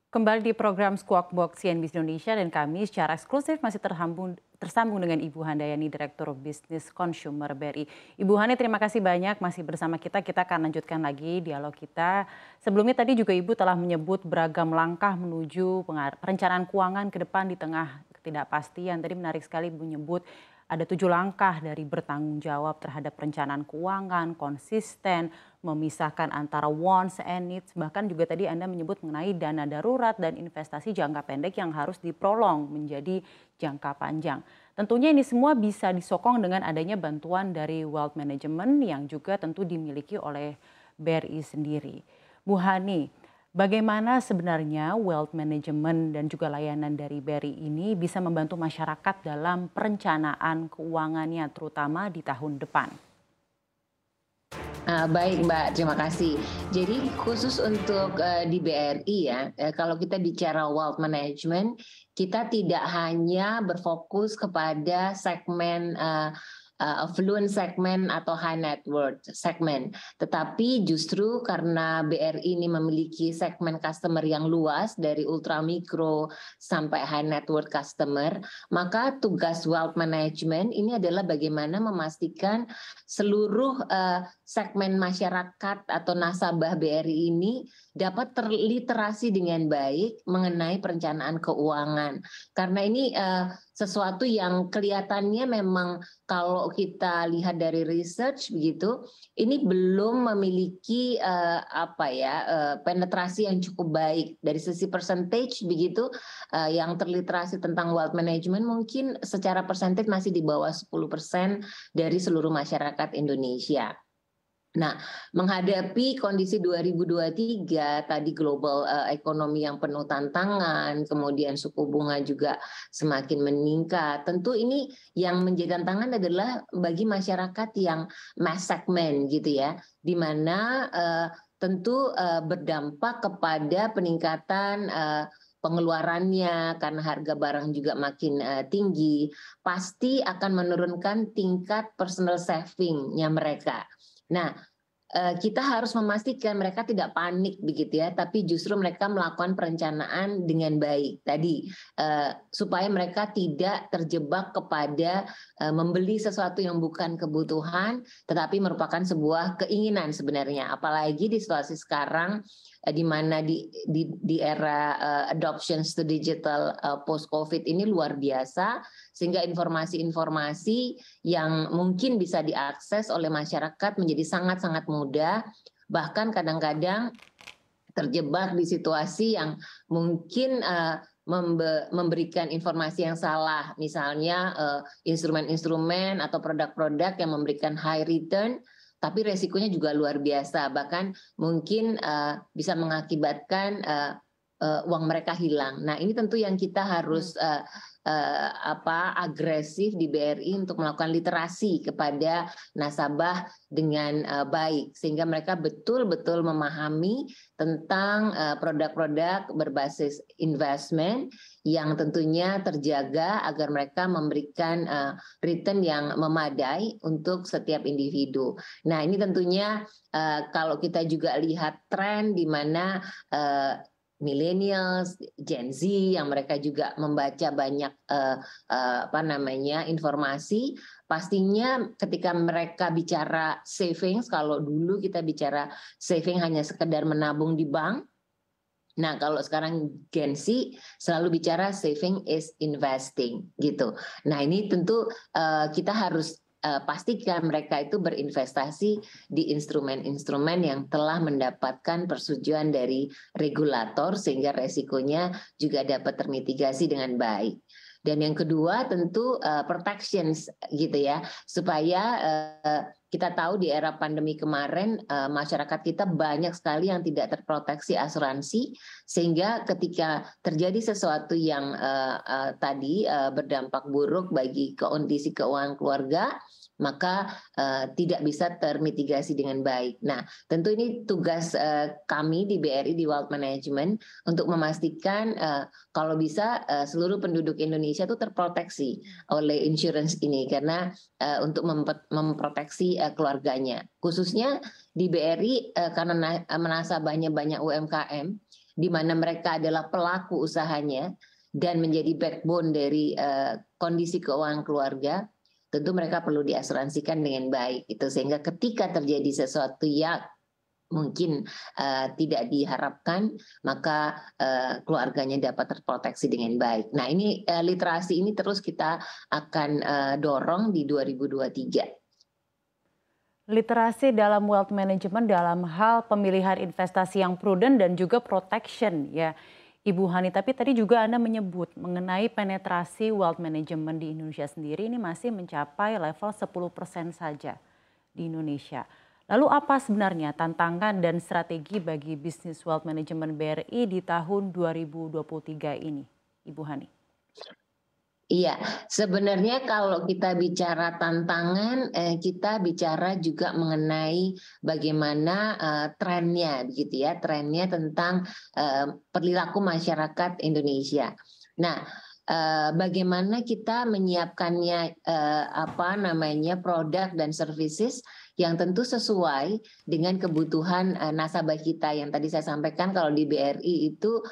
Kembali di program Squawk Box CNBC Indonesia dan kami secara eksklusif masih tersambung dengan Ibu Handayani, Direktur Bisnis Consumer BRI. Ibu Hani, terima kasih banyak masih bersama kita. Kita akan lanjutkan lagi dialog kita. Sebelumnya tadi juga Ibu telah menyebut beragam langkah menuju perencanaan keuangan ke depan di tengah ketidakpastian. Tadi menarik sekali Ibu menyebut ada 7 langkah dari bertanggung jawab terhadap perencanaan keuangan, konsisten, memisahkan antara wants and needs, bahkan juga tadi Anda menyebut mengenai dana darurat dan investasi jangka pendek yang harus diprolong menjadi jangka panjang. Tentunya ini semua bisa disokong dengan adanya bantuan dari wealth management yang juga tentu dimiliki oleh BRI sendiri. Bu Hani, bagaimana sebenarnya wealth management dan juga layanan dari BRI ini bisa membantu masyarakat dalam perencanaan keuangannya terutama di tahun depan? Baik Mbak, terima kasih. Jadi khusus untuk di BRI ya, kalau kita bicara wealth management, kita tidak hanya berfokus kepada segmen affluent segmen atau high net worth segmen, tetapi justru karena BRI ini memiliki segmen customer yang luas dari ultra mikro sampai high net worth customer, maka tugas wealth management ini adalah bagaimana memastikan seluruh segmen masyarakat atau nasabah BRI ini dapat terliterasi dengan baik mengenai perencanaan keuangan. Karena ini sesuatu yang kelihatannya memang kalau kita lihat dari research begitu, ini belum memiliki penetrasi yang cukup baik dari sisi percentage begitu, yang terliterasi tentang wealth management mungkin secara percentage masih di bawah 10% dari seluruh masyarakat Indonesia. Nah, menghadapi kondisi 2023 tadi global ekonomi yang penuh tantangan, kemudian suku bunga juga semakin meningkat. Tentu ini yang menjadi tantangan adalah bagi masyarakat yang mass segment gitu ya, di mana tentu berdampak kepada peningkatan pengeluarannya karena harga barang juga makin tinggi, pasti akan menurunkan tingkat personal saving-nya mereka. Nah, kita harus memastikan mereka tidak panik begitu ya, tapi justru mereka melakukan perencanaan dengan baik tadi, supaya mereka tidak terjebak kepada membeli sesuatu yang bukan kebutuhan, tetapi merupakan sebuah keinginan sebenarnya. Apalagi di situasi sekarang, di mana di era adoption to digital post COVID ini luar biasa, sehingga informasi-informasi yang mungkin bisa diakses oleh masyarakat menjadi sangat-sangat mudah, bahkan kadang-kadang terjebak di situasi yang mungkin memberikan informasi yang salah, misalnya instrumen-instrumen atau produk-produk yang memberikan high return, tapi resikonya juga luar biasa, bahkan mungkin bisa mengakibatkan uang mereka hilang. Nah, ini tentu yang kita harus agresif di BRI untuk melakukan literasi kepada nasabah dengan baik, sehingga mereka betul-betul memahami tentang produk-produk berbasis investment yang tentunya terjaga agar mereka memberikan return yang memadai untuk setiap individu. Nah, ini tentunya kalau kita juga lihat tren di mana millennials, Gen Z yang mereka juga membaca banyak informasi, pastinya ketika mereka bicara savings, kalau dulu kita bicara saving hanya sekedar menabung di bank, nah kalau sekarang Gen Z selalu bicara saving is investing gitu. Nah ini tentu kita harus pastikan mereka itu berinvestasi di instrumen-instrumen yang telah mendapatkan persetujuan dari regulator sehingga resikonya juga dapat termitigasi dengan baik. Dan yang kedua tentu protections gitu ya, supaya kita tahu di era pandemi kemarin masyarakat kita banyak sekali yang tidak terproteksi asuransi, sehingga ketika terjadi sesuatu yang tadi berdampak buruk bagi kondisi keuangan keluarga, maka tidak bisa termitigasi dengan baik. Nah, tentu ini tugas kami di BRI di Wealth Management untuk memastikan kalau bisa seluruh penduduk Indonesia itu terproteksi oleh insurance ini, karena untuk memproteksi keluarganya. Khususnya di BRI karena menasabahnya banyak UMKM, di mana mereka adalah pelaku usahanya dan menjadi backbone dari kondisi keuangan keluarga, tentu mereka perlu diasuransikan dengan baik itu, sehingga ketika terjadi sesuatu yang mungkin tidak diharapkan, maka keluarganya dapat terproteksi dengan baik. Nah, ini literasi ini terus kita akan dorong di 2023. Literasi dalam wealth management dalam hal pemilihan investasi yang prudent dan juga protection ya Ibu Hani. Tapi tadi juga Anda menyebut mengenai penetrasi wealth management di Indonesia sendiri ini masih mencapai level 10% saja di Indonesia. Lalu apa sebenarnya tantangan dan strategi bagi bisnis wealth management BRI di tahun 2023 ini, Ibu Hani? Iya, sebenarnya kalau kita bicara tantangan, kita bicara juga mengenai bagaimana trennya, begitu ya, trennya tentang perilaku masyarakat Indonesia. Nah, bagaimana kita menyiapkannya produk dan services yang tentu sesuai dengan kebutuhan nasabah kita yang tadi saya sampaikan. Kalau di BRI itu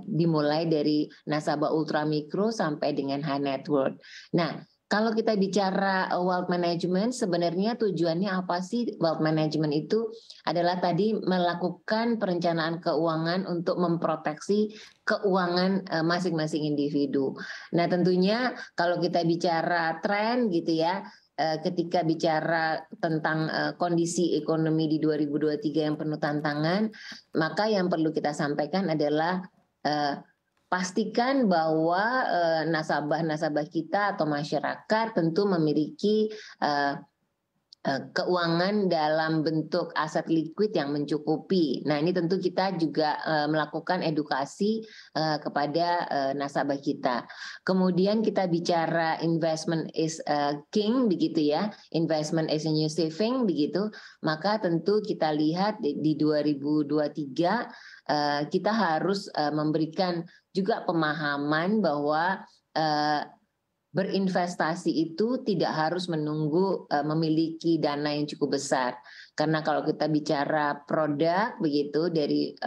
dimulai dari nasabah ultra mikro sampai dengan high net worth. Nah, kalau kita bicara wealth management, sebenarnya tujuannya apa sih? Wealth management itu adalah tadi melakukan perencanaan keuangan untuk memproteksi keuangan masing-masing individu. Nah, tentunya kalau kita bicara tren gitu ya, ketika bicara tentang kondisi ekonomi di 2023 yang penuh tantangan, maka yang perlu kita sampaikan adalah pastikan bahwa nasabah-nasabah kita atau masyarakat tentu memiliki keuangan dalam bentuk aset liquid yang mencukupi. Nah, ini tentu kita juga melakukan edukasi kepada nasabah kita. Kemudian kita bicara investment is king, begitu ya, investment is a new saving, begitu. Maka tentu kita lihat di 2023 kita harus memberikan juga pemahaman bahwa berinvestasi itu tidak harus menunggu memiliki dana yang cukup besar. Karena kalau kita bicara produk begitu dari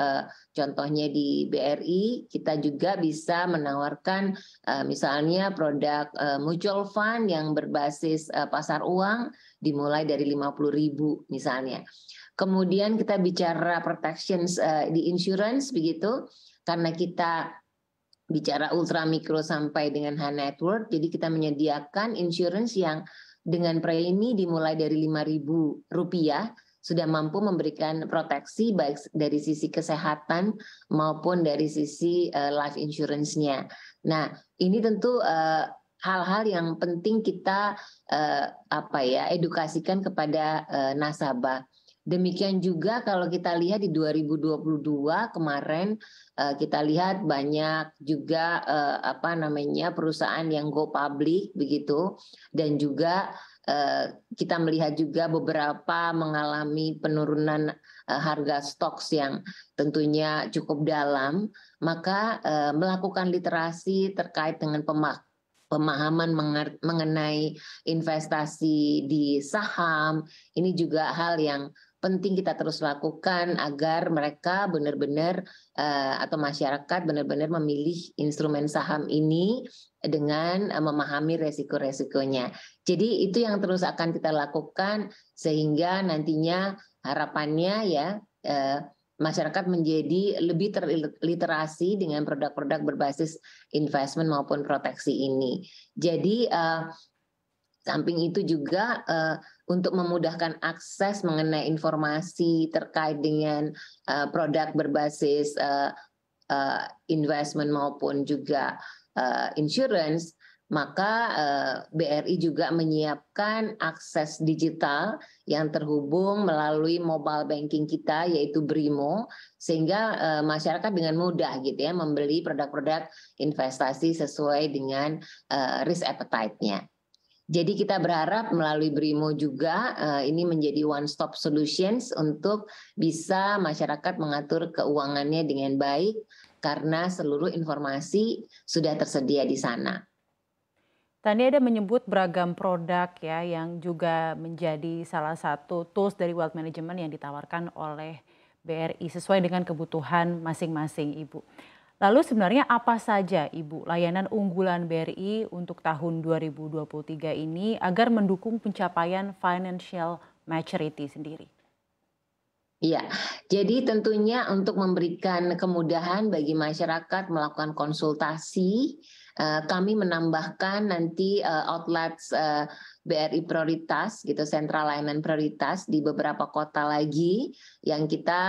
contohnya di BRI, kita juga bisa menawarkan misalnya produk mutual fund yang berbasis pasar uang dimulai dari 50.000 misalnya. Kemudian kita bicara protections di insurance begitu, karena kita bicara ultra mikro sampai dengan high net worth, jadi kita menyediakan insurance yang dengan premi dimulai dari Rp5.000 sudah mampu memberikan proteksi baik dari sisi kesehatan maupun dari sisi life insurance-nya. Nah, ini tentu hal-hal yang penting kita edukasikan kepada nasabah. Demikian juga kalau kita lihat di 2022 kemarin kita lihat banyak juga perusahaan yang go public begitu, dan juga kita melihat juga beberapa mengalami penurunan harga stocks yang tentunya cukup dalam. Maka melakukan literasi terkait dengan pemahaman mengenai investasi di saham, ini juga hal yang penting kita terus lakukan agar mereka benar-benar atau masyarakat benar-benar memilih instrumen saham ini dengan memahami resiko-resikonya. Jadi itu yang terus akan kita lakukan sehingga nantinya harapannya ya masyarakat menjadi lebih terliterasi dengan produk-produk berbasis investment maupun proteksi ini. Jadi samping itu juga untuk memudahkan akses mengenai informasi terkait dengan produk berbasis investment maupun juga insurance, maka BRI juga menyiapkan akses digital yang terhubung melalui mobile banking kita yaitu Brimo, sehingga masyarakat dengan mudah gitu ya membeli produk-produk investasi sesuai dengan risk appetite-nya. Jadi kita berharap melalui Brimo juga ini menjadi one stop solutions untuk bisa masyarakat mengatur keuangannya dengan baik karena seluruh informasi sudah tersedia di sana. Tadi ada menyebut beragam produk ya yang juga menjadi salah satu tools dari wealth management yang ditawarkan oleh BRI sesuai dengan kebutuhan masing-masing Ibu. Lalu sebenarnya apa saja Ibu layanan unggulan BRI untuk tahun 2023 ini agar mendukung pencapaian financial maturity sendiri? Iya, jadi tentunya untuk memberikan kemudahan bagi masyarakat melakukan konsultasi, kami menambahkan nanti outlets BRI prioritas gitu, sentral layanan prioritas di beberapa kota lagi yang kita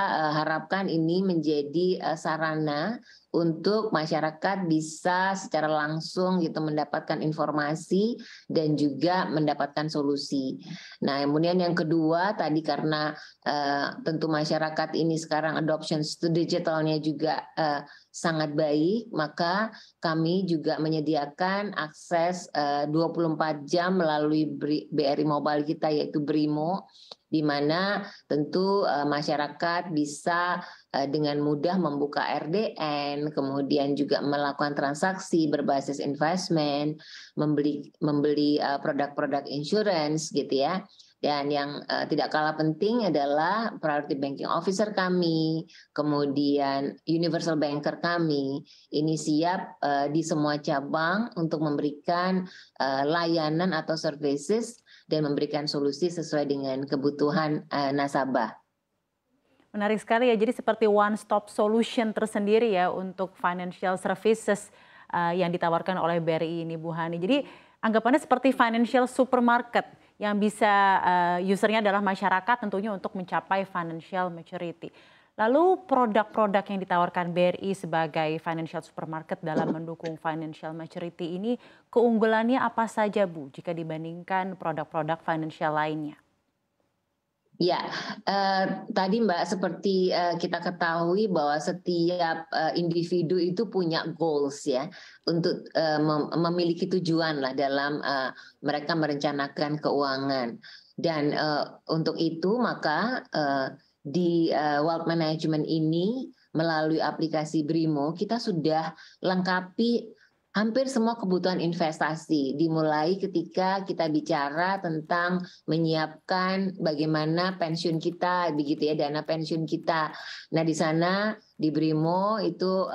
harapkan ini menjadi sarana untuk masyarakat bisa secara langsung gitu mendapatkan informasi dan juga mendapatkan solusi. Nah, kemudian yang kedua tadi karena tentu masyarakat ini sekarang adoption to digitalnya juga sangat baik, maka kami juga menyediakan akses 24 jam melalui BRI Mobile kita yaitu Brimo, di mana tentu masyarakat bisa dengan mudah membuka RDN, kemudian juga melakukan transaksi berbasis investment, membeli produk-produk insurance gitu ya. Dan yang tidak kalah penting adalah priority banking officer kami, kemudian universal banker kami, ini siap di semua cabang untuk memberikan layanan atau services dan memberikan solusi sesuai dengan kebutuhan nasabah. Menarik sekali ya, jadi seperti one stop solution tersendiri ya untuk financial services yang ditawarkan oleh BRI ini Bu Hani. Jadi anggapannya seperti financial supermarket yang bisa usernya adalah masyarakat tentunya untuk mencapai financial maturity. Lalu produk-produk yang ditawarkan BRI sebagai financial supermarket dalam mendukung financial maturity ini keunggulannya apa saja Bu jika dibandingkan produk-produk financial lainnya? Ya, tadi Mbak seperti kita ketahui bahwa setiap individu itu punya goals ya untuk memiliki tujuan lah dalam mereka merencanakan keuangan dan untuk itu maka di wealth management ini melalui aplikasi Brimo kita sudah lengkapi hampir semua kebutuhan investasi, dimulai ketika kita bicara tentang menyiapkan bagaimana pensiun kita, begitu ya, dana pensiun kita. Nah, di sana di Brimo itu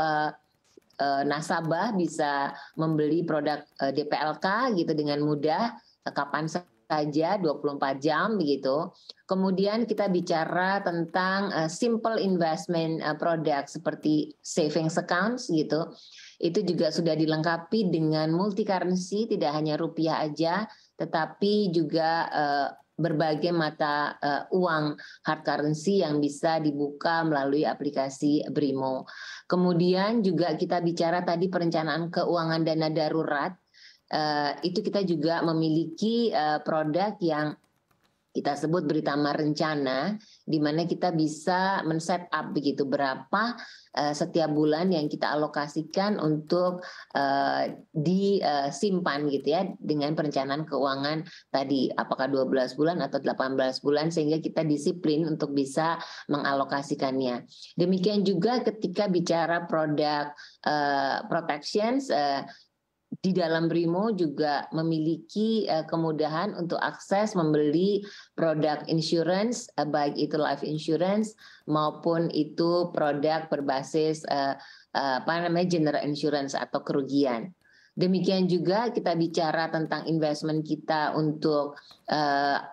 nasabah bisa membeli produk DPLK gitu dengan mudah kapan saja 24 jam begitu. Kemudian kita bicara tentang simple investment product seperti savings accounts gitu. Itu juga sudah dilengkapi dengan multi currency, tidak hanya rupiah aja, tetapi juga berbagai mata uang hard currency yang bisa dibuka melalui aplikasi Brimo. Kemudian juga kita bicara tadi perencanaan keuangan dana darurat, itu kita juga memiliki produk yang kita sebut Britama Rencana, di mana kita bisa men-set up begitu berapa setiap bulan yang kita alokasikan untuk disimpan gitu ya dengan perencanaan keuangan tadi apakah 12 bulan atau 18 bulan sehingga kita disiplin untuk bisa mengalokasikannya. Demikian juga ketika bicara produk protections, di dalam Brimo juga memiliki kemudahan untuk akses membeli produk insurance, baik itu life insurance maupun itu produk berbasis general insurance atau kerugian. Demikian juga kita bicara tentang investment kita untuk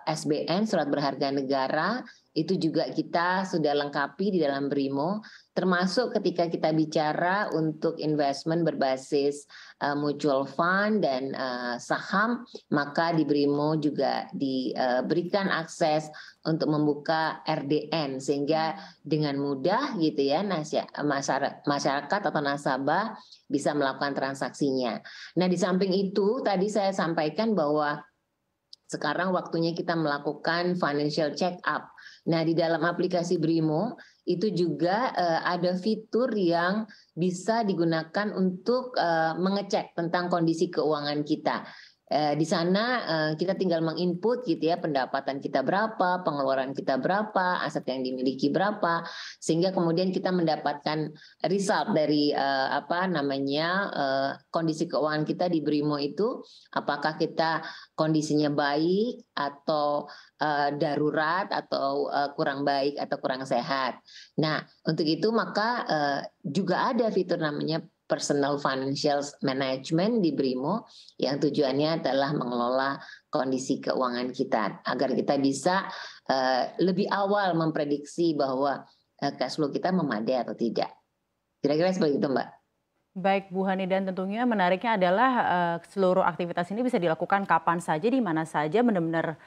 SBN, surat berharga negara, itu juga kita sudah lengkapi di dalam Brimo, termasuk ketika kita bicara untuk investment berbasis mutual fund dan saham, maka di Brimo juga diberikan akses untuk membuka RDN sehingga dengan mudah gitu ya masyarakat atau nasabah bisa melakukan transaksinya. Nah, di samping itu tadi saya sampaikan bahwa sekarang waktunya kita melakukan financial check up. Nah, di dalam aplikasi Brimo itu juga ada fitur yang bisa digunakan untuk mengecek tentang kondisi keuangan kita. Di sana kita tinggal menginput gitu ya, pendapatan kita berapa, pengeluaran kita berapa, aset yang dimiliki berapa, sehingga kemudian kita mendapatkan result dari kondisi keuangan kita di Brimo itu, apakah kita kondisinya baik atau darurat atau kurang baik atau kurang sehat. Nah, untuk itu maka juga ada fitur namanya Personal Financial Management di Brimo yang tujuannya adalah mengelola kondisi keuangan kita agar kita bisa lebih awal memprediksi bahwa cash flow kita memadai atau tidak. Kira-kira seperti itu, Mbak. Baik Bu Hani, dan tentunya menariknya adalah seluruh aktivitas ini bisa dilakukan kapan saja, di mana saja, benar-benar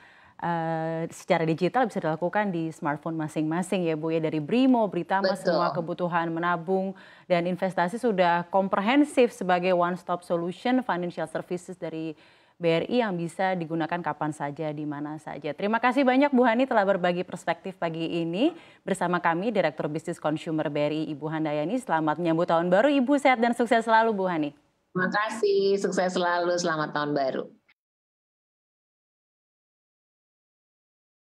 secara digital bisa dilakukan di smartphone masing-masing ya Bu ya. Dari Brimo, Britama, semua Betul. kebutuhan menabung dan investasi sudah komprehensif sebagai one stop solution financial services dari BRI yang bisa digunakan kapan saja, di mana saja. Terima kasih banyak Bu Hani telah berbagi perspektif pagi ini bersama kami, Direktur Bisnis Consumer BRI Ibu Handayani. Selamat menyambut tahun baru Ibu, sehat dan sukses selalu Bu Hani. Terima kasih, sukses selalu, selamat tahun baru.